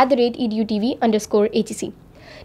@edutv_ATC।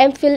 MPhil,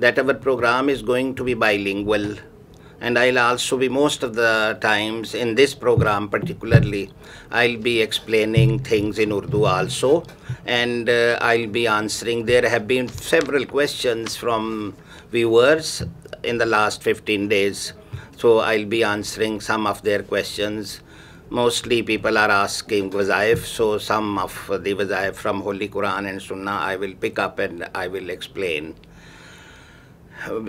that our program is going to be bilingual, and I'll also be most of the times in this program particularly I'll be explaining things in Urdu also, and I'll be answering. There have been several questions from viewers in the last 15 days, so I'll be answering some of their questions. Mostly people are asking wazaif, so some of the wazaif from Holy Quran and Sunnah I will pick up and I will explain.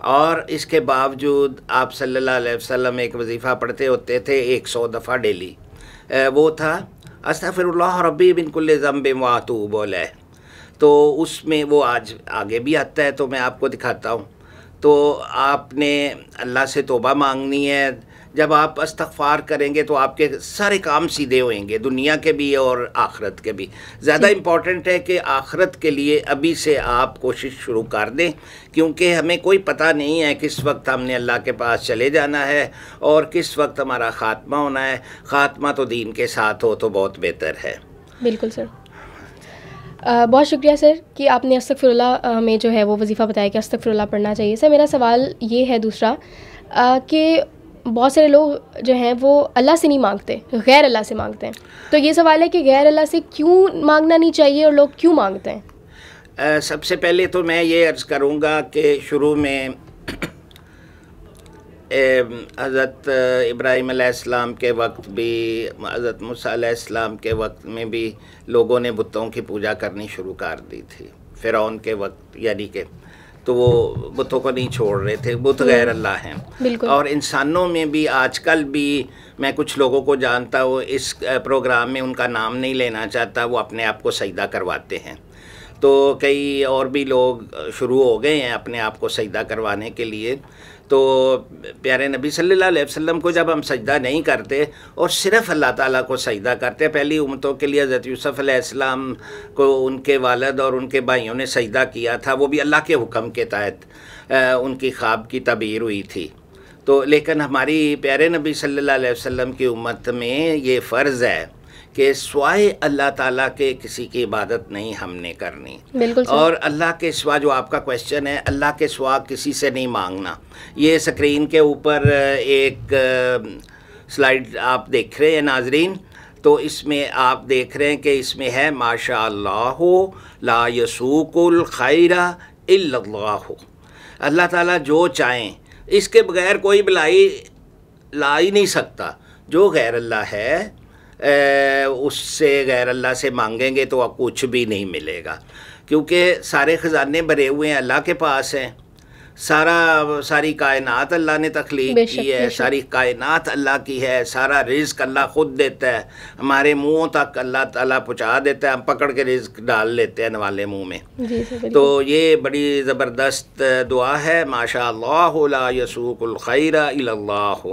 اور اس کے باوجود آپ صلی اللہ علیہ وسلم ایک وظیفہ پڑھتے ہوتے تھے 100 دفعہ ڈیلی، وہ تھا استغفر اللہ ربی من کل ذنب واتوب الیہ. تو اس میں وہ آج آگے بھی آتا ہے، تو میں آپ کو دکھاتا ہوں. تو آپ نے اللہ سے توبہ مانگنی ہے. جب آپ استغفار کریں گے تو آپ کے سارے کام سیدھے ہوئیں گے، دنیا کے بھی اور آخرت کے بھی. زیادہ امپورٹنٹ ہے کہ آخرت کے لیے ابھی سے آپ کوشش شروع کر دیں، کیونکہ ہمیں کوئی پتہ نہیں ہے کس وقت ہم نے اللہ کے پاس چلے جانا ہے اور کس وقت ہمارا خاتمہ ہونا ہے. خاتمہ تو دین کے ساتھ ہو تو بہت بہتر ہے. بالکل سر. بہت شکریہ سر کہ آپ نے استغفر اللہ میں جو ہے وہ وظیفہ بتایا کہ استغفر اللہ پڑھنا چاہیے. سر میرا سوال یہ ہے دوسرا کہ بہت سارے لوگ جو ہیں وہ اللہ سے نہیں مانگتے، غیر اللہ سے مانگتے ہیں. تو یہ سوال ہے کہ غیر اللہ سے کیوں مانگنا نہیں چاہیے اور لوگ کیوں مانگتے ہیں؟ سب سے پہلے تو میں یہ عرض کروں گا کہ شروع میں حضرت ابراہیم علیہ السلام کے وقت بھی، حضرت موسیٰ علیہ السلام کے وقت میں بھی لوگوں نے بتوں کی پوجا کرنی شروع کر دی تھی. فرعون کے وقت یعنی کہ تو وہ بتوں کو نہیں چھوڑ رہے تھے. بت غیر اللہ ہیں. اور انسانوں میں بھی آج کل بھی میں کچھ لوگوں کو جانتا ہوں، اس پروگرام میں ان کا نام نہیں لینا چاہتا، وہ اپنے آپ کو سجدہ کرواتے ہیں. تو کئی اور بھی لوگ شروع ہو گئے ہیں اپنے آپ کو سجدہ کروانے کے لیے. تو پیارے نبی صلی اللہ علیہ وسلم کو جب ہم سجدہ نہیں کرتے اور صرف اللہ تعالیٰ کو سجدہ کرتے، پہلی امتوں کے لیے حضرت یوسف علیہ السلام کو ان کے والد اور ان کے بھائیوں نے سجدہ کیا تھا، وہ بھی اللہ کے حکم کے تحت ان کی خواب کی تعبیر ہوئی تھی. تو لیکن ہماری پیارے نبی صلی اللہ علیہ وسلم کی امت میں یہ فرض ہے کہ سوائے اللہ تعالیٰ کے کسی کی عبادت نہیں ہم نے کرنی. اور اللہ کے سوا، جو آپ کا کویشچن ہے، اللہ کے سوا کسی سے نہیں مانگنا. یہ سکرین کے اوپر ایک سلائیڈ آپ دیکھ رہے ہیں ناظرین، تو اس میں آپ دیکھ رہے ہیں کہ اس میں ہے ماشاء اللہ لا یسوق الخیر الا اللہ. اللہ تعالیٰ جو چاہیں اس کے بغیر کوئی بلائی لا ہی نہیں سکتا. جو غیر اللہ ہے اس سے، غیر اللہ سے مانگیں گے تو کچھ بھی نہیں ملے گا، کیونکہ سارے خزانے بھرے ہوئے ہیں اللہ کے پاس ہیں. ساری کائنات اللہ نے تخلیق کی ہے، ساری کائنات اللہ کی ہے، سارا رزق اللہ خود دیتا ہے، ہمارے منہوں تک اللہ تعالیٰ پہنچا دیتا ہے، ہم پکڑ کے رزق ڈال لیتے ہیں والے منہ میں. تو یہ بڑی زبردست دعا ہے، ماشاء اللہ لا یسوق الخیر الا اللہ.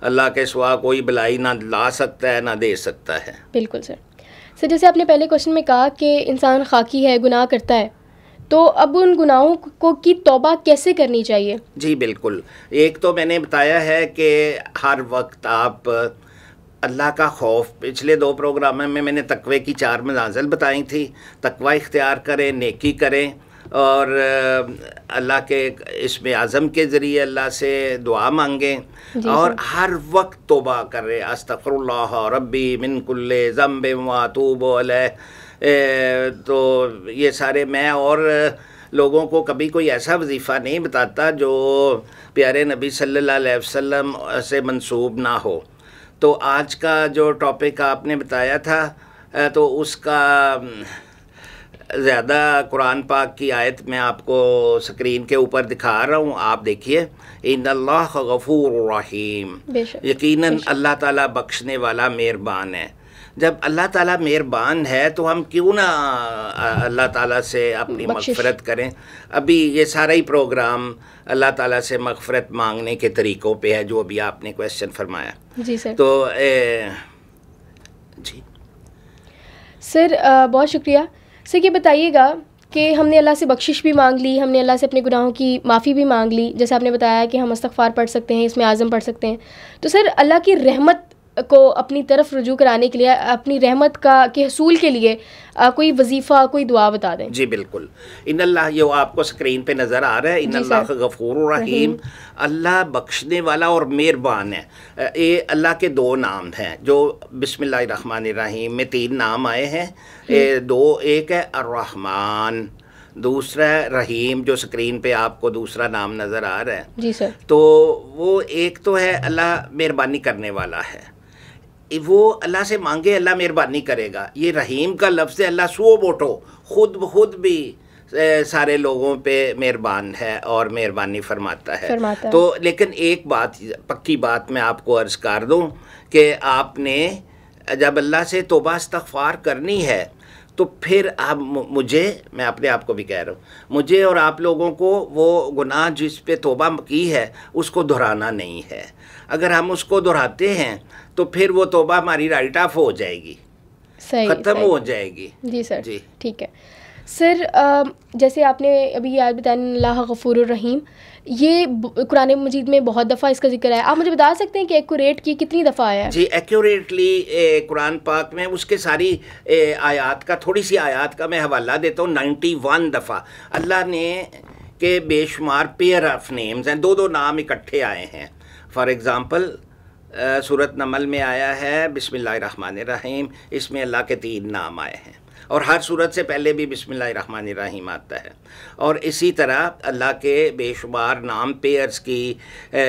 اللہ کے سوا کوئی بلائی نہ لا سکتا ہے نہ دے سکتا ہے. بالکل سر. سر جیسے آپ نے پہلے کوشچن میں کہا کہ انسان خاکی ہے، گناہ کرتا ہے، تو اب ان گناہوں کو کی توبہ کیسے کرنی چاہیے؟ جی بالکل. ایک تو میں نے بتایا ہے کہ ہر وقت آپ اللہ کا خوف، پچھلے 2 پروگراموں میں نے تقوی کی 4 منازل بتائی تھی. تقوی اختیار کریں، نیکی کریں اور اللہ کے اسم اعظم کے ذریعے اللہ سے دعا مانگیں اور ہر وقت توبہ کریں. استغفر اللہ ربی من کل ذنب واتوب الیہ. تو یہ سارے میں اور لوگوں کو کبھی کوئی ایسا وظیفہ نہیں بتاتا جو پیارے نبی صلی اللہ علیہ وسلم سے منسوب نہ ہو. تو آج کا جو ٹاپک آپ نے بتایا تھا تو اس کا زیادہ قرآن پاک کی آیت میں آپ کو سکرین کے اوپر دکھا رہا ہوں، آپ دیکھیے. ان اللہ غفور رحیم. یقیناً اللہ تعالیٰ بخشنے والا مہربان ہے. جب اللہ تعالیٰ مہربان ہے تو ہم کیوں نہ اللہ تعالیٰ سے اپنی مغفرت کریں. ابھی یہ سارا ہی پروگرام اللہ تعالیٰ سے مغفرت مانگنے کے طریقوں پہ ہے جو ابھی آپ نے کویشچن فرمایا. جی سر. تو جی سر بہت شکریہ. سر یہ بتائیے گا کہ ہم نے اللہ سے بخشش بھی مانگ لی، ہم نے اللہ سے اپنے گناہوں کی معافی بھی مانگ لی، جیسے آپ نے بتایا کہ ہم استغفار پڑھ سکتے ہیں، اس میں اعظم پڑھ سکتے ہیں. تو سر اللہ کی رحمت کو اپنی طرف رجوع کرانے کے لیے، اپنی رحمت کے حصول کے لیے کوئی وظیفہ، کوئی دعا بتا دیں. جی بالکل. ان اللہ، یہ آپ کو سکرین پہ نظر آ رہا ہے، ان اللہ غفور رحیم. اللہ بخشنے والا اور مہربان ہے. یہ اللہ کے 2 نام ہیں جو بسم اللہ الرحمن الرحیم میں 3 نام آئے ہیں. ایک ہے الرحمن، دوسرا ہے رحیم جو سکرین پہ آپ کو دوسرا نام نظر آ رہا ہے. جی سر. تو وہ ایک تو ہے اللہ مہربانی کرنے والا ہے، وہ اللہ سے مانگے اللہ مہربانی کرے گا. یہ رحیم کا لفظ ہے، اللہ سو موٹو خود بخود بھی سارے لوگوں پہ مہربان ہے اور مہربانی فرماتا ہے. فرماتا ہے. تو لیکن ایک بات پکی بات میں آپ کو عرض کر دوں کہ آپ نے جب اللہ سے توبہ استغفار کرنی ہے تو پھر آپ میں اپنے آپ کو بھی کہہ رہا ہوں, مجھے اور آپ لوگوں کو وہ گناہ جس پہ توبہ کی ہے اس کو دہرانا نہیں ہے. اگر ہم اس کو دہراتے ہیں تو پھر وہ توبہ ہماری رائٹ آف ہو جائے گی, ختم ہو جائے گی. جی سر, جی ٹھیک ہے سر. جیسے آپ نے ابھی یاد بتایا اللہ غفور الرحیم, یہ قرآن مجید میں بہت دفعہ اس کا ذکر ہے. آپ مجھے بتا سکتے ہیں کہ ایکوریٹ کی کتنی دفعہ آیا ہے؟ جی ایکوریٹلی قرآن پاک میں اس کے ساری آیات کا, تھوڑی سی آیات کا میں حوالہ دیتا ہوں. 91 دفعہ اللہ نے کہ بے شمار پیئر آف نیمز ہیں, 2 نام اکٹھے آئے ہیں. فار ایگزامپل سورۃ نمل میں آیا ہے بسم اللہ الرحمن الرحیم, اس میں اللہ کے 3 نام آئے ہیں, اور ہر صورت سے پہلے بھی بسم اللہ الرحمن الرحیم آتا ہے. اور اسی طرح اللہ کے بے شمار نام پیئرز کی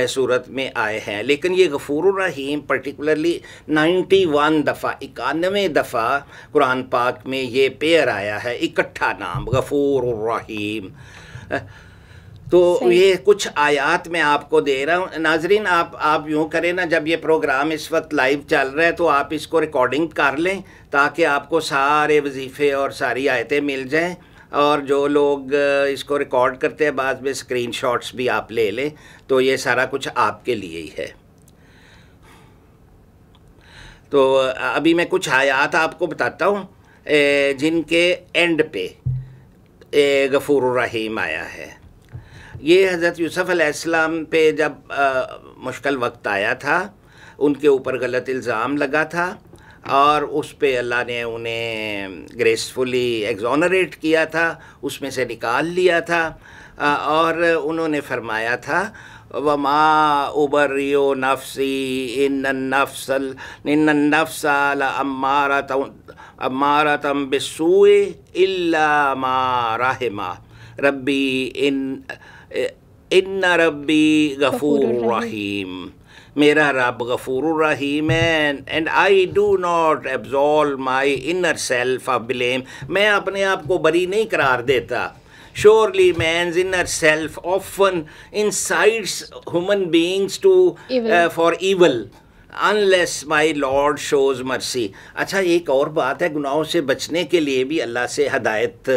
صورت میں آئے ہیں. لیکن یہ غفور الرحیم پرٹیکولرلی 91 دفعہ, 91 دفعہ قرآن پاک میں یہ پیئر آیا ہے, اکٹھا نام غفور الرحیم. تو یہ کچھ آیات میں آپ کو دے رہا ہوں. ناظرین آپ یوں کریں نا, جب یہ پروگرام اس وقت لائیو چل رہا ہے تو آپ اس کو ریکارڈنگ کر لیں تاکہ آپ کو سارے وظیفے اور ساری آیتیں مل جائیں. اور جو لوگ اس کو ریکارڈ کرتے ہیں بعض میں اسکرین شاٹس بھی آپ لے لیں, تو یہ سارا کچھ آپ کے لیے ہی ہے. تو ابھی میں کچھ آیات آپ کو بتاتا ہوں جن کے اینڈ پہ غفور الرحیم آیا ہے. یہ حضرت یوسف علیہ السلام پہ جب مشکل وقت آیا تھا, ان کے اوپر غلط الزام لگا تھا اور اس پہ اللہ نے انہیں گریسفلی ایگزونریٹ کیا تھا, اس میں سے نکال لیا تھا, اور انہوں نے فرمایا تھا وَمَا أُبَرِّئُ نَفْسِي إِنَّ النَّفْسَ لَأَمَّارَةٌ بِالسُّوءِ إِلَّا مَا رَحِمَ رَبِّي ان ربی غفور الرحیم. میرا رب غفور الرحیم ہے. And I do not absolve my inner self of blame. میں اپنے آپ کو بری نہیں قرار دیتا. Surely man's inner self often incites human beings to for evil unless my Lord shows mercy. اچھا ایک اور بات ہے, گناہوں سے بچنے کے لیے بھی اللہ سے ہدایت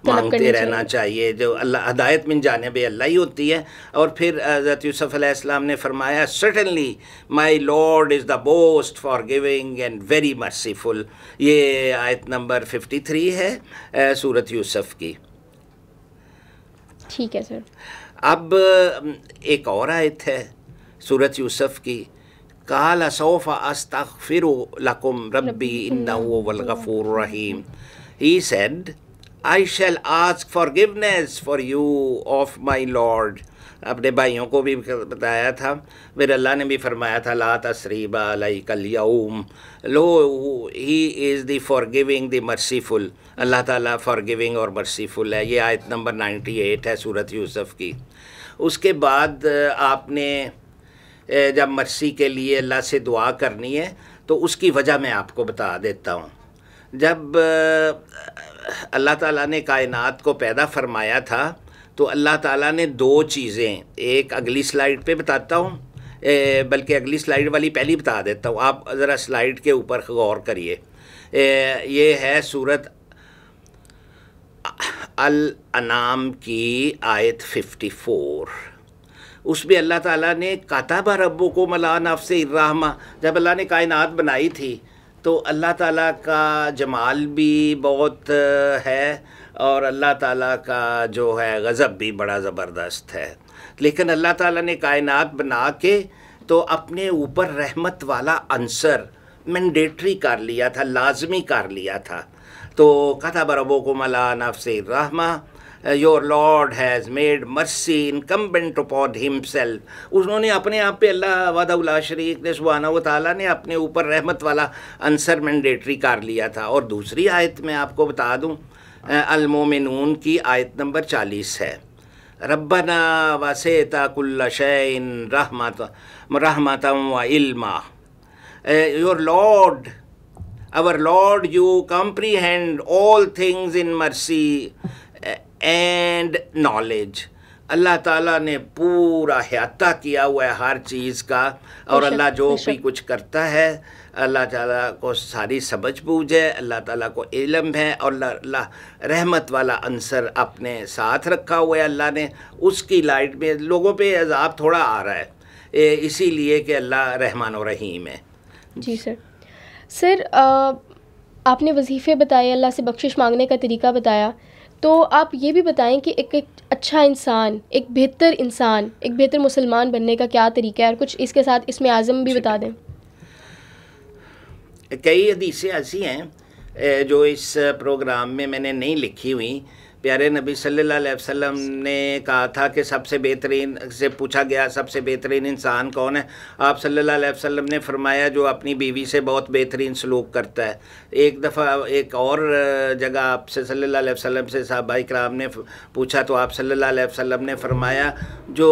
مانگتے رہنا چاہیے. جو اللہ ہدایت من جانب اللہ ہی ہوتی ہے. اور پھر حضرت یوسف علیہ السلام نے فرمایا certainly my Lord is the most forgiving and very merciful. یہ آیت نمبر 53 ہے سورۃ یوسف کی. ٹھیک ہے سر. اب ایک اور آیت ہے سورۃ یوسف کی, قال سوف استغفر لکم ربی انہ هو الغفور الرحیم. He said I shall ask forgiveness for you of my Lord. اپنے بھائیوں کو بھی بتایا تھا. پھر اللہ نے بھی فرمایا تھا لا تثریب علیک اليوم, لو he is the forgiving the merciful. اللہ تعالیٰ forgiving اور merciful ہے. یہ آیت نمبر 98 ہے سورۃ یوسف کی. اس کے بعد آپ نے جب مرسی کے لیے اللہ سے دعا کرنی ہے تو اس کی وجہ میں آپ کو بتا دیتا ہوں. جب اللہ تعالیٰ نے کائنات کو پیدا فرمایا تھا تو اللہ تعالیٰ نے 2 چیزیں, ایک اگلی سلائیڈ پہ بتاتا ہوں, بلکہ اگلی سلائیڈ والی پہلی بتا دیتا ہوں, آپ ذرا سلائیڈ کے اوپر غور کریے. یہ ہے سورۃ الانعام کی آیت 54. اس میں اللہ تعالیٰ نے کتب ربکم علی نفسہ الرحمہ, جب اللہ نے کائنات بنائی تھی تو اللہ تعالیٰ کا جمال بھی بہت ہے اور اللہ تعالیٰ کا جو ہے غضب بھی بڑا زبردست ہے. لیکن اللہ تعالیٰ نے کائنات بنا کے تو اپنے اوپر رحمت والا عنصر مینڈیٹری کر لیا تھا, لازمی کر لیا تھا. تو کتب ربکم علی نفسہ الرحمہ, your Lord has made mercy incumbent upon himself. انہوں نے اپنے آپ پہ, اللہ وحدہ لا شریک نے سبحانہ و تعالیٰ نے اپنے اوپر رحمت والا عنصر مینڈیٹری کر لیا تھا. اور دوسری آیت میں آپ کو بتا دوں, المومنون کی آیت نمبر 40 ہے, ربنا وسعت کل شیء رحمۃ و علما. your Lord, our Lord, you comprehend all things in mercy and knowledge. Allah تعالیٰ نے پورا احاطہ کیا ہوا ہے ہر چیز کا, اور اللہ جو بھی کچھ کرتا ہے اللہ تعالیٰ کو ساری سمجھ بوجھ ہے, اللہ تعالیٰ کو علم ہے, اور اللہ رحمت والا عنصر اپنے ساتھ رکھا ہوا ہے اللہ نے. اس کی لائٹ میں لوگوں پہ عذاب تھوڑا آ رہا ہے اسی لیے کہ اللہ رحمان و رحیم ہے. جی سر آپ نے وظیفے بتائے, اللہ سے بخشش مانگنے کا طریقہ بتایا, تو آپ یہ بھی بتائیں کہ ایک اچھا انسان, ایک بہتر انسان, ایک بہتر مسلمان بننے کا کیا طریقہ ہے, اور کچھ اس کے ساتھ اس میں اعظم بھی بتا دیں. کئی حدیثیں ایسی ہیں جو اس پروگرام میں نے نہیں لکھی ہوئی. پیارے نبی صلی اللہ علیہ وسلم نے کہا تھا کہ سب سے بہترین سے پوچھا گیا سب سے بہترین انسان کون ہے, آپ صلی اللہ علیہ وسلم نے فرمایا جو اپنی بیوی سے بہت بہترین سلوک کرتا ہے. ایک دفعہ ایک اور جگہ آپ سے صلی اللہ علیہ وسلم سے صحابہ کرام نے پوچھا تو آپ صلی اللہ علیہ وسلم نے فرمایا جو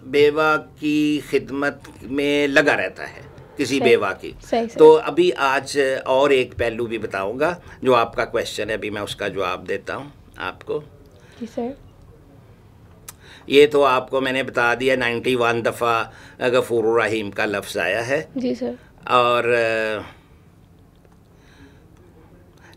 بیوہ کی خدمت میں لگا رہتا ہے کسی بیوہ کی. تو ابھی آج اور ایک پہلو بھی بتاؤں گا جو آپ کا کویشچن ہے, ابھی میں اس کا جواب دیتا ہوں آپ کو. جی سر. یہ تو آپ کو میں نے بتا دیا 91 دفعہ غفور الرحیم کا لفظ آیا ہے. جی سر. اور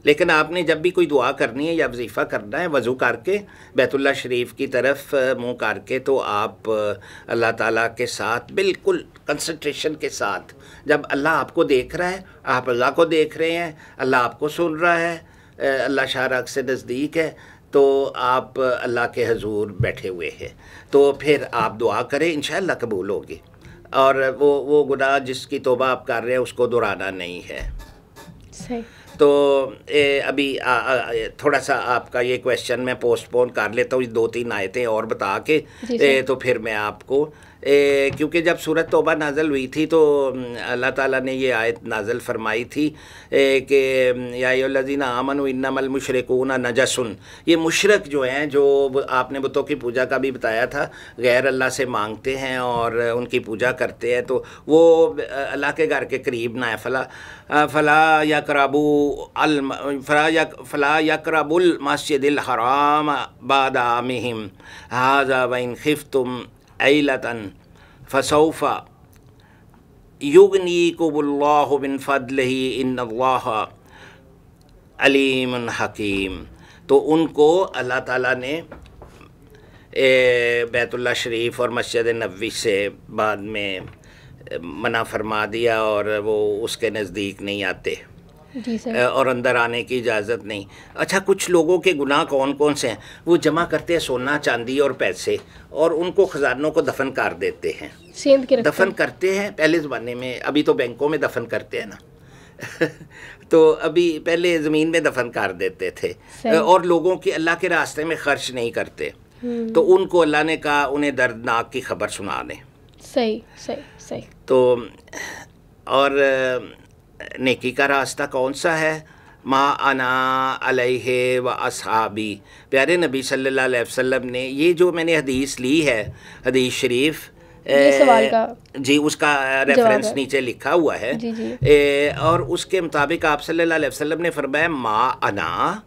لیکن آپ نے جب بھی کوئی دعا کرنی ہے یا وظیفہ کرنا ہے وضو کر کے بیت اللہ شریف کی طرف منہ کر کے, تو آپ اللہ تعالیٰ کے ساتھ بالکل کنسنٹریشن کے ساتھ, جب اللہ آپ کو دیکھ رہا ہے آپ اللہ کو دیکھ رہے ہیں, اللہ آپ کو سن رہا ہے, اللہ شارق سے نزدیک ہے, تو آپ اللہ کے حضور بیٹھے ہوئے ہیں, تو پھر آپ دعا کریں انشاءاللہ قبول ہوگی. اور وہ گناہ جس کی توبہ آپ کر رہے ہیں اس کو دہرانا نہیں ہے. صحیح. تو ابھی تھوڑا سا آپ کا یہ کویشچن میں پوسٹ پون کر لیتا ہوں 2-3 آیتیں اور بتا کے, تو پھر میں آپ کو کیونکہ جب سورۃ توبہ نازل ہوئی تھی تو اللہ تعالیٰ نے یہ آیت نازل فرمائی تھی کہ یا ایھا الذین آمنوا انما المشرکون نجس. یہ مشرک جو ہیں, جو آپ نے بتوں کی پوجا کا بھی بتایا تھا, غیر اللہ سے مانگتے ہیں اور ان کی پوجا کرتے ہیں, تو وہ اللہ کے گھر کے قریب نہ ہے. فلا یقربوا المسجد الحرام بعد عامہم ھذا وإن خفتم عیلۃ فسوف یغنیکم اللہ من فضلہ ان اللہ علیم حکیم. تو ان کو اللہ تعالیٰ نے بیت اللہ شریف اور مسجد نبوی سے بعد میں منع فرما دیا, اور وہ اس کے نزدیک نہیں آتے. جی سر. اور اندر آنے کی اجازت نہیں. اچھا, کچھ لوگوں کے گناہ کون کون سے ہیں؟ وہ جمع کرتے ہیں سونا چاندی اور پیسے, اور ان کو خزانوں کو دفن کر دیتے ہیں. دفن کرتے ہیں پہلے زمانے میں, ابھی تو بینکوں میں دفن کرتے ہیں نا تو ابھی پہلے زمین میں دفن کر دیتے تھے, اور لوگوں کی اللہ کے راستے میں خرچ نہیں کرتے, تو ان کو اللہ نے کہا انہیں دردناک کی خبر سنا دیں. صحیح. تو اور نیکی کا راستہ کون سا ہے؟ ما انا علیہ و اصحابی. پیارے نبی صلی اللہ علیہ وسلم نے یہ جو میں نے حدیث لی ہے, حدیث شریف, سوال کا جی اس کا ریفرنس نیچے لکھا ہوا ہے. اور اس کے مطابق آپ صلی اللہ علیہ وسلم نے فرمایا ما انا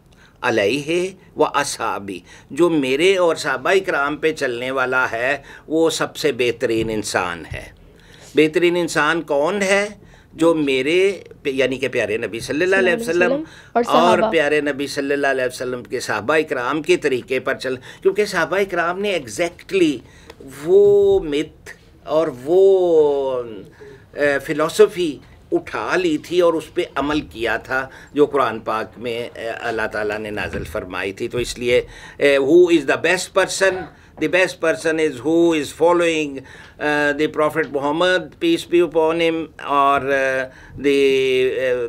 علیہ و اصحابی, جو میرے اور صحابہ کرام پہ چلنے والا ہے وہ سب سے بہترین انسان ہے. بہترین انسان کون ہے؟ جو میرے یعنی کہ پیارے نبی صلی اللہ علیہ وسلم اور پیارے نبی صلی اللہ علیہ وسلم کے صحابہ کرام کے طریقے پر چل, کیونکہ صحابہ کرام نے ایگزیکٹلی وہ مت اور وہ فلسفی اٹھا لی تھی اور اس پہ عمل کیا تھا جو قرآن پاک میں اللہ تعالیٰ نے نازل فرمائی تھی. تو اس لیے who is the best person? The best person is who is following the Prophet Muhammad, peace be upon him, or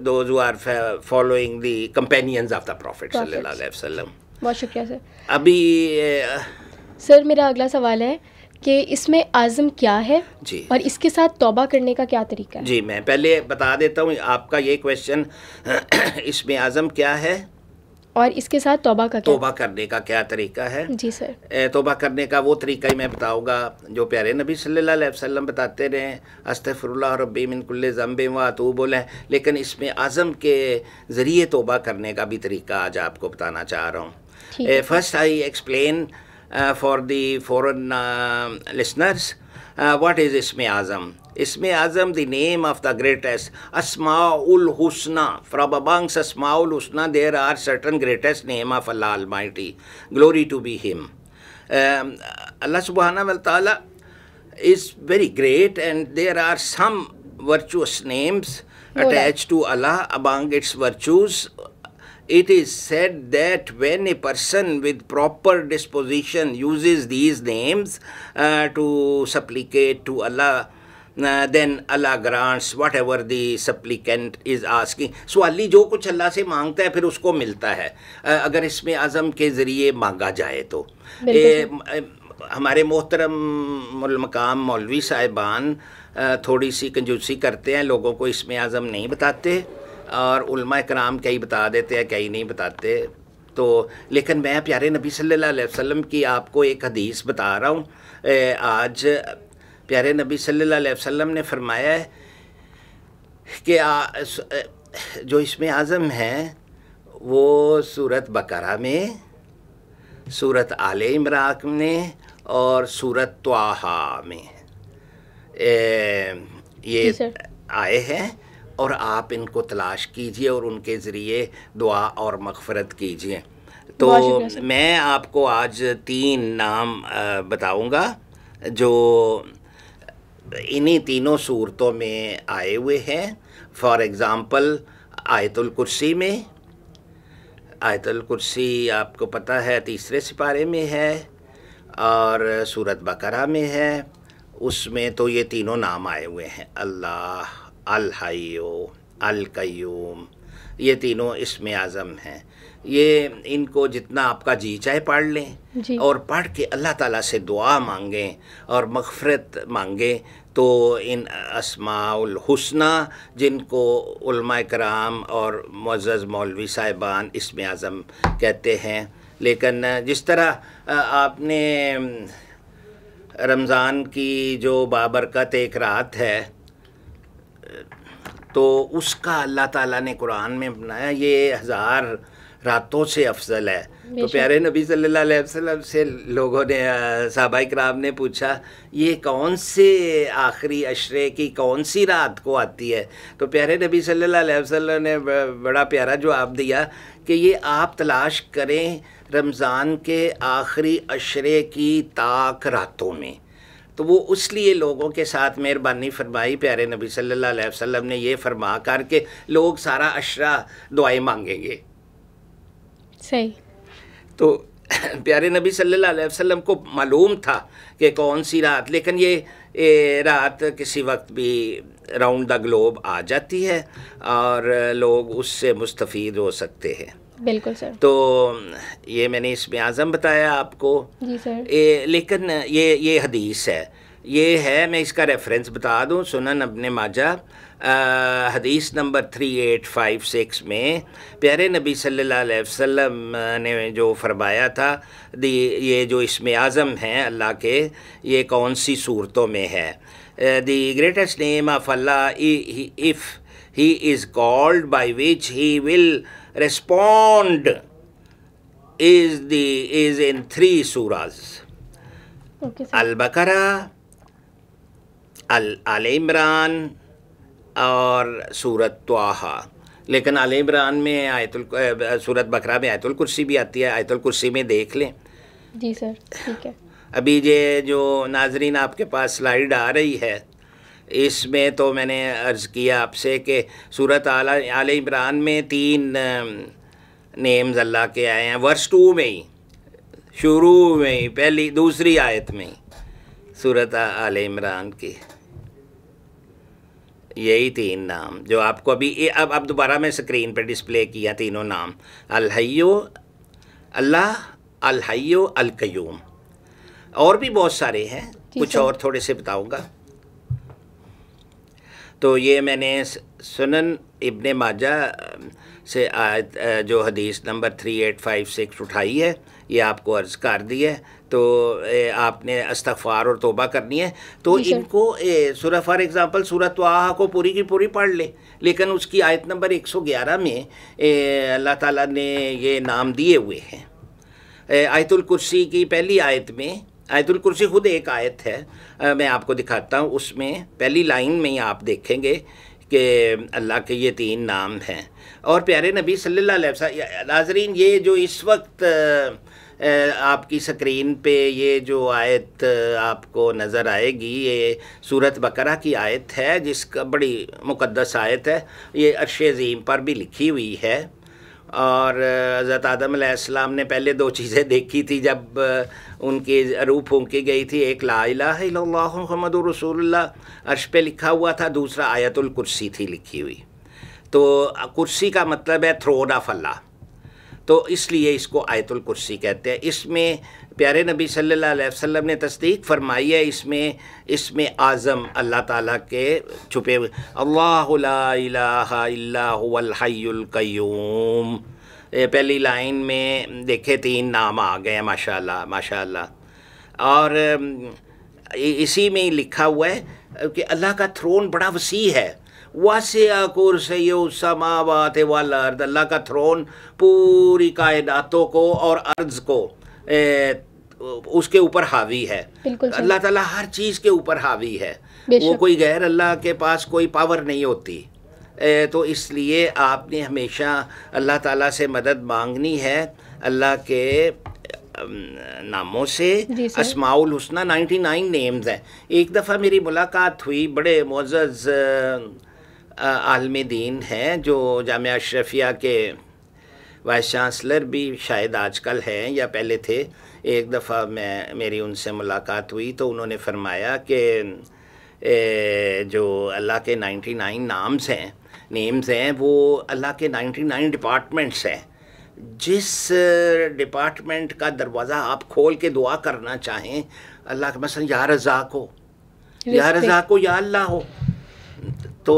those who are following the companions of the Prophet صلی اللہ علیہ وسلم. بہت شکریہ سر. ابھی سر میرا اگلا سوال ہے کہ اس میں عزم کیا ہے, جی, اور اس کے ساتھ توبہ کرنے کا کیا طریقہ ہے؟ جی میں پہلے بتا دیتا ہوں آپ کا یہ کویشچن, اس میں عزم کیا ہے اور اس کے ساتھ توبہ کا توبہ کرنے کا کیا طریقہ ہے. جی سر. توبہ کرنے کا وہ طریقہ ہی میں بتاؤں گا جو پیارے نبی صلی اللہ علیہ وسلم بتاتے رہے, استغفر اللہ ربی من کل ذنب واتوب الیہ, لیکن اس میں عزم کے ذریعے توبہ کرنے کا بھی طریقہ آج آپ کو بتانا چاہ رہا ہوں. First, I explain for the foreign listeners what is Isme Azam. Isme Azam, the name of the greatest, Asma'ul Husna. From amongst Asma'ul Husna, there are certain greatest name of Allah Almighty. Glory to be Him. Allah Subhanahu wa Ta'ala is very great, and there are some virtuous names attached to Allah. Among its virtues, it is said that when a person with proper disposition uses these names to supplicate to Allah, then Allah grants whatever the supplicant is asking. سوالی جو کچھ اللہ سے مانگتا ہے پھر اس کو ملتا ہے اگر اس میں اعظم کے ذریعے مانگا جائے تو. ہمارے محترم المقام مولوی صاحبان تھوڑی سی کنجوسی کرتے ہیں, لوگوں کو اس میں اعظم نہیں بتاتے, اور علماء کرام کئی بتا دیتے ہیں کئی نہیں بتاتے. تو لیکن میں پیارے نبی صلی اللہ علیہ وسلم کی آپ کو ایک حدیث بتا رہا ہوں. آج پیارے نبی صلی اللہ علیہ وسلم نے فرمایا ہے کہ جو اسم اعظم ہیں وہ سورت بقرہ میں, سورت آل عمران میں اور سورت طٰہٰ میں یہ آئے ہیں, اور آپ ان کو تلاش کیجئے اور ان کے ذریعے دعا اور مغفرت کیجئے. تو میں آپ کو آج 3 نام بتاؤں گا جو انہی تینوں صورتوں میں آئے ہوئے ہیں. فار ایگزامپل آیت الکرسی میں, آیت الکرسی آپ کو پتہ ہے 3 سپارے میں ہے اور سورت بقرہ میں ہے. اس میں تو یہ تینوں نام آئے ہوئے ہیں, اللہ, الحی, القیوم, یہ تینوں اسم اعظم ہیں. یہ ان کو جتنا آپ کا جی چاہے پڑھ لیں اور پڑھ کے اللہ تعالیٰ سے دعا مانگیں اور مغفرت مانگیں تو ان اسماء الحسنہ جن کو علماء کرام اور معزز مولوی صاحبان اسم اعظم کہتے ہیں. لیکن جس طرح آپ نے رمضان کی جو بابرکت ایک رات ہے تو اس کا اللہ تعالیٰ نے قرآن میں بنایا یہ 1000 راتوں سے افضل ہے. تو پیارے نبی صلی اللہ علیہ وسلم سے لوگوں نے, صحابہ کرام نے پوچھا یہ کون سے آخری عشرے کی کون سی رات کو آتی ہے؟ تو پیارے نبی صلی اللہ علیہ وسلم نے بڑا پیارا جواب دیا کہ یہ آپ تلاش کریں رمضان کے آخری عشرے کی طاق راتوں میں. تو وہ اس لیے لوگوں کے ساتھ مہربانی فرمائی پیارے نبی صلی اللہ علیہ وسلم نے یہ فرما کر کے لوگ سارا عشرہ دعائیں مانگیں گے. صحیح. تو پیارے نبی صلی اللہ علیہ وسلم کو معلوم تھا کہ کون سی رات, لیکن یہ رات کسی وقت بھی راؤنڈ دا گلوب آ جاتی ہے اور لوگ اس سے مستفید ہو سکتے ہیں. بالکل سر. تو یہ میں نے اسم اعظم بتایا آپ کو. جی سر. لیکن یہ حدیث ہے, یہ ہے, میں اس کا ریفرنس بتا دوں, سنن ابن ماجہ حدیث نمبر 3856 میں پیارے نبی صلی اللہ علیہ وسلم نے جو فرمایا تھا یہ جو اسم اعظم ہیں اللہ کے یہ کون سی صورتوں میں ہے. The greatest name of Allah if he is called by which he will respond is in 3 surahs. البقرہ, آل عمران اور سورت طٰہٰ. لیکن آل عمران میں سورت بقرہ میں آیت الکرسی بھی آتی ہے, آیت الکرسی میں دیکھ لیں. جی سر ٹھیک ہے. ابھی یہ جو ناظرین آپ کے پاس سلائیڈ آ رہی ہے اس میں تو میں نے عرض کیا آپ سے کہ سورت آل عمران میں 3 نیمز اللہ کے آئے ہیں, ورس 2 میں ہی, شروع میں ہی, دوسری آیت میں ہی سورت آل عمران کی یہی 3 نام جو آپ کو ابھی اب دوبارہ میں اسکرین پہ ڈسپلے کیا تینوں نام, الحیو, اللہ, الحیو, القیوم. اور بھی بہت سارے ہیں, کچھ اور تھوڑے سے بتاؤں گا. تو یہ میں نے سنن ابن ماجہ سے جو حدیث نمبر 3856 اٹھائی ہے یہ آپ کو عرض کر دی ہے. تو آپ نے استغفار اور توبہ کرنی ہے تو ان کو سورہ فار ایگزامپل سورۃ طٰہٰ کو پوری کی پوری پڑھ لے, لیکن اس کی آیت نمبر 111 میں اللہ تعالیٰ نے یہ نام دیے ہوئے ہیں. آیت الکرسی کی پہلی آیت میں، آیت الکرسی خود ایک آیت ہے، میں آپ کو دکھاتا ہوں، اس میں پہلی لائن میں ہی آپ دیکھیں گے کہ اللہ کے یہ 3 نام ہیں، اور پیارے نبی صلی اللہ علیہ وسلم. ناظرین، یہ جو اس وقت آپ کی سکرین پہ یہ جو آیت آپ کو نظر آئے گی، یہ سورۃ بقرہ کی آیت ہے، جس کا بڑی مقدس آیت ہے، یہ عرش عظیم پر بھی لکھی ہوئی ہے. اور حضرت آدم علیہ السلام نے پہلے 2 چیزیں دیکھی تھی جب ان کی روح پھونکی گئی تھی، ایک لا الہ الا اللہ محمد رسول اللہ عرش پہ لکھا ہوا تھا، دوسرا آیت الکرسی تھی لکھی ہوئی. تو کرسی کا مطلب ہے تھرون آف اللہ، تو اس لیے اس کو آیت الکرسی کہتے ہیں. اس میں پیارے نبی صلی اللہ علیہ وسلم نے تصدیق فرمائی ہے، اس میں اعظم اللہ تعالیٰ کے چھپے ہوئے، اللہ لا الہ الا هو الحی القیوم. پہلی لائن میں دیکھے 3 نام آ گئے ہیں، ماشاء اللہ ماشاء اللہ. اور اسی میں ہی لکھا ہوا ہے کہ اللہ کا تھرون بڑا وسیع ہے، واسع کرسی السماوات والارض. اللہ کا تھرون پوری کائناتوں کو اور ارض کو اس کے اوپر حاوی ہے. اللہ تعالیٰ ہر چیز کے اوپر حاوی ہے، وہ کوئی غیر اللہ کے پاس کوئی پاور نہیں ہوتی. تو اس لیے آپ نے ہمیشہ اللہ تعالیٰ سے مدد مانگنی ہے اللہ کے ناموں سے. اسماء الحسنہ 99 نیمز ہیں. ایک دفعہ میری ملاقات ہوئی، بڑے معزز عالم دین ہیں جو جامعہ اشرفیہ کے وائس چانسلر بھی شاید آج کل ہیں یا پہلے تھے. ایک دفعہ میری ان سے ملاقات ہوئی تو انہوں نے فرمایا کہ جو اللہ کے 99 نیمز ہیں وہ اللہ کے 99 ڈپارٹمنٹس ہیں. جس ڈپارٹمنٹ کا دروازہ آپ کھول کے دعا کرنا چاہیں، اللہ کا مثلا یا رزاق ہو، یا رزاق ہو، یا اللہ ہو، تو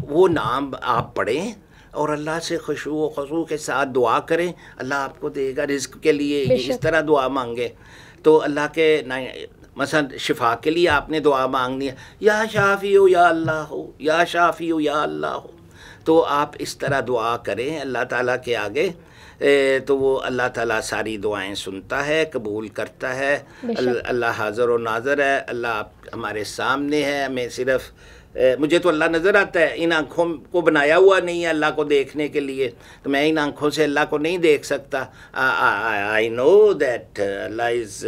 وہ نام آپ پڑھیں اور اللہ سے خشوع و خضوع کے ساتھ دعا کریں، اللہ آپ کو دے گا. رزق کے لیے اس طرح دعا مانگے تو اللہ کے مثلا شفا کے لیے آپ نے دعا مانگنی ہے، یا شافی ہو یا اللہ ہو، یا شافی ہو یا اللہ ہو، تو آپ اس طرح دعا کریں اللہ تعالیٰ کے آگے، تو وہ اللہ تعالیٰ ساری دعائیں سنتا ہے، قبول کرتا ہے. اللہ حاضر و ناظر ہے، اللہ ہمارے سامنے ہے. ہمیں صرف مجھے تو اللہ نظر آتا ہے، ان آنکھوں کو بنایا ہوا نہیں ہے اللہ کو دیکھنے کے لیے، تو میں ان آنکھوں سے اللہ کو نہیں دیکھ سکتا. آئی know that Allah is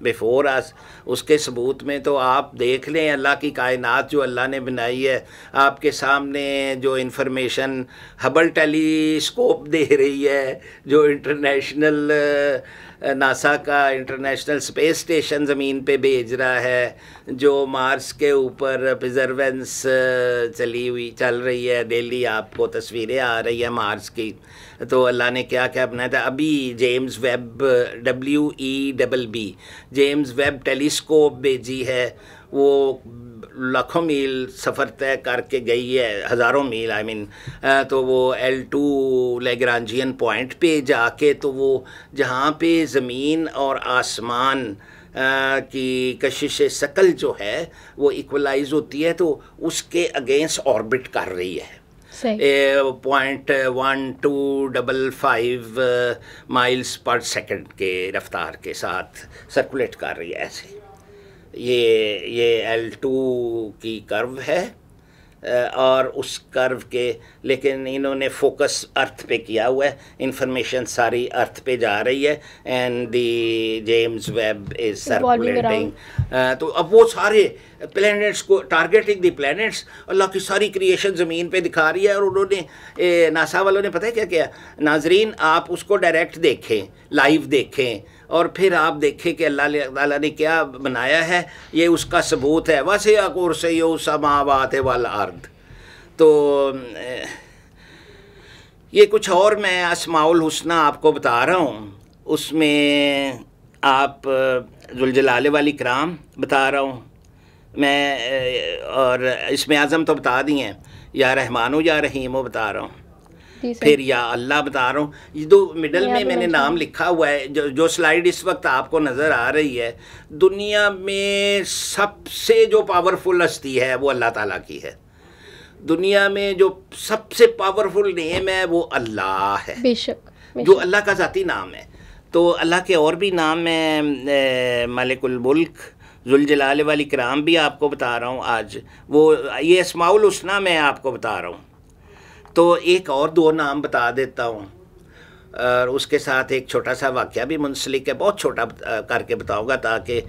before اس. اس کے ثبوت میں تو آپ دیکھ لیں اللہ کی کائنات جو اللہ نے بنائی ہے، آپ کے سامنے جو انفارمیشن ہبل ٹیلی اسکوپ دے رہی ہے، جو انٹرنیشنل ناسا کا انٹرنیشنل اسپیس اسٹیشن زمین پہ بھیج رہا ہے، جو مارس کے اوپر پریزروینس چل رہی ہے، ڈیلی آپ کو تصویریں آ رہی ہیں مارس کی. تو اللہ نے کیا کیا بنایا تھا. ابھی James Webb WEBB James Webb telescope بھیجی ہے، وہ لاکھوں میل سفر طے کر کے گئی ہے، ہزاروں میل تو وہ L2 لیگرانجین پوائنٹ پہ جا کے، تو وہ جہاں پہ زمین اور آسمان کی کشش ثقل جو ہے وہ ایکولائز ہوتی ہے، تو اس کے اگینسٹ آربٹ کر رہی ہے. 0.1255 مائلز پر سیکنڈ کے رفتار کے ساتھ سرکولیٹ کر رہی ہے. ایسے یہ L2 کی کرو ہے، اور اس کرو کے لیکن انہوں نے فوکس ارتھ پہ کیا ہوا ہے، انفارمیشن ساری ارتھ پہ جا رہی ہے، and the James web is circulating. تو اب وہ سارے پلینٹس کو ٹارگیٹنگ دی پلینٹس، اللہ کی ساری کریشن زمین پہ دکھا رہی ہے. اور انہوں نے ناسا والوں نے پتہ ہے کیا کیا. ناظرین آپ اس کو ڈائریکٹ دیکھیں، لائیو دیکھیں، اور پھر آپ دیکھیں کہ اللہ تعالیٰ نے کیا بنایا ہے. یہ اس کا ثبوت ہے، واسع کرسی السماوات والارض. تو یہ کچھ اور میں اسماء الحسنہ آپ کو بتا رہا ہوں، اس میں آپ ذوالجلال والاکرام بتا رہا ہوں میں، اور اسم اعظم تو بتا دی ہیں، یا رحمان و یا رحیم و بتا رہا ہوں، پھر یا اللہ بتا رہا ہوں. یہ دو مڈل میں نے نام لکھا ہوا ہے. جو سلائیڈ اس وقت آپ کو نظر آ رہی ہے، دنیا میں سب سے جو پاورفل ہستی ہے وہ اللہ تعالیٰ کی ہے. دنیا میں جو سب سے پاورفل نیم ہے وہ اللہ ہے، بے شک جو اللہ کا ذاتی نام ہے. تو اللہ کے اور بھی نام ہیں، مالک الملک، ذوالجلال والاکرام بھی آپ کو بتا رہا ہوں آج، وہ یہ اسماء الحسنی میں آپ کو بتا رہا ہوں. تو ایک اور 2 نام بتا دیتا ہوں، اور اس کے ساتھ ایک چھوٹا سا واقعہ بھی منسلک ہے، بہت چھوٹا کر کے بتاؤں گا تاکہ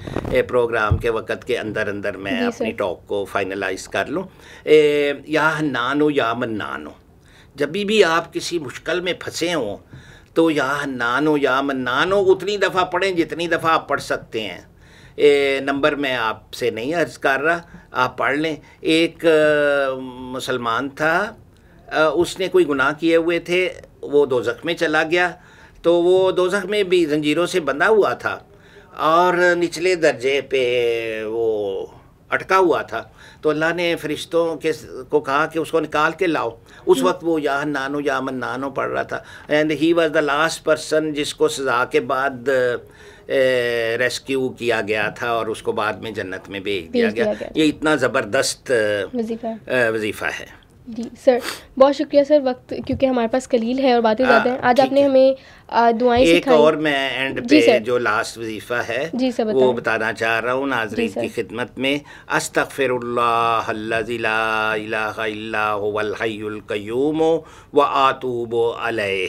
پروگرام کے وقت کے اندر میں اپنی ٹاک کو فائنلائز کر لوں. یا حنان یا منان، جب بھی آپ کسی مشکل میں پھنسے ہوں تو یا حنان یا منان اتنی دفعہ پڑھیں جتنی دفعہ آپ پڑھ سکتے ہیں. نمبر میں آپ سے نہیں عرض کر رہا، آپ پڑھ لیں. ایک مسلمان تھا، اس نے کوئی گناہ کیے ہوئے تھے، وہ دوزخ میں چلا گیا. تو وہ دوزخ میں بھی زنجیروں سے بندھا ہوا تھا اور نچلے درجے پہ وہ اٹکا ہوا تھا. تو اللہ نے فرشتوں کو کہا کہ اس کو نکال کے لاؤ. اس وقت وہ یا حنانو یا منانو پڑھ رہا تھا، and he was the last person جس کو سزا کے بعد ریسکیو کیا گیا تھا اور اس کو بعد میں جنت میں بھیج دیا گیا. یہ اتنا زبردست وظیفہ ہے. جی سر، بہت شکریہ سر. وقت کیونکہ ہمارے پاس قلیل ہے اور باتیں زیادہ ہیں. آج آپ نے ہمیں دعائیں سکھائی. ایک اور میں اینڈ پہ جو لاسٹ وظیفہ ہے وہ بتانا چاہ رہا ہوں ناظرین کی خدمت میں. استغفر اللہ الذی لا الہ الا هو الحی القیوم واتوب علیہ.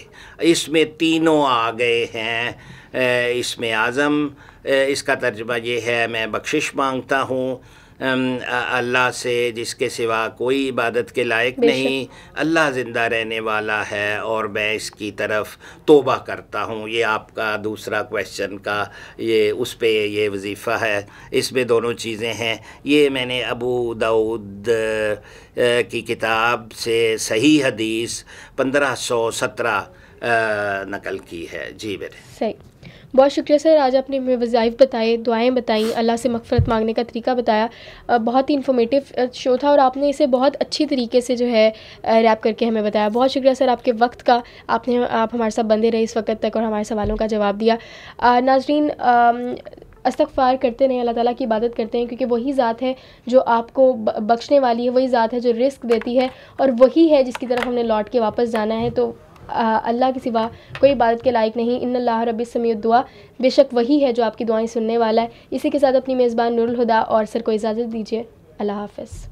اس میں تینوں آ گئے ہیں. اسم اعظم، اس کا ترجمہ یہ ہے میں بخشش مانگتا ہوں اللہ سے جس کے سوا کوئی عبادت کے لائق نہیں. اللہ زندہ رہنے والا ہے اور میں اس کی طرف توبہ کرتا ہوں. یہ آپ کا دوسرا کویشچن کا یہ اس پہ یہ وظیفہ ہے. اس میں دونوں چیزیں ہیں. یہ میں نے ابو داؤد کی کتاب سے صحیح حدیث 1517 نقل کی ہے. جی میرے صحیح. بہت شکریہ سر. آج آپ نے ہمیں وظائف بتائے، دعائیں بتائیں، اللہ سے مغفرت مانگنے کا طریقہ بتایا. بہت ہی انفارمیٹیو شو تھا اور آپ نے اسے بہت اچھی طریقے سے جو ہے ریپ کر کے ہمیں بتایا. بہت شکریہ سر آپ کے وقت کا. آپ ہمارے ساتھ بندے رہے اس وقت تک اور ہمارے سوالوں کا جواب دیا. ناظرین استغفار کرتے رہیں، اللہ تعالیٰ کی عبادت کرتے ہیں، کیونکہ وہی ذات ہے جو آپ کو بخشنے والی ہے، وہی ذات ہے جو رزق دیتی ہے اور وہی ہے جس کی طرف ہم نے لوٹ کے واپس جانا ہے. تو اللہ کے سوا کوئی عبادت کے لائق نہیں. ان اللہ رب السمیع الدعا، بے شک وہی ہے جو آپ کی دعائیں سننے والا ہے. اسی کے ساتھ اپنی میزبان نور الہدیٰ اور سر کو اجازت دیجیے. اللہ حافظ.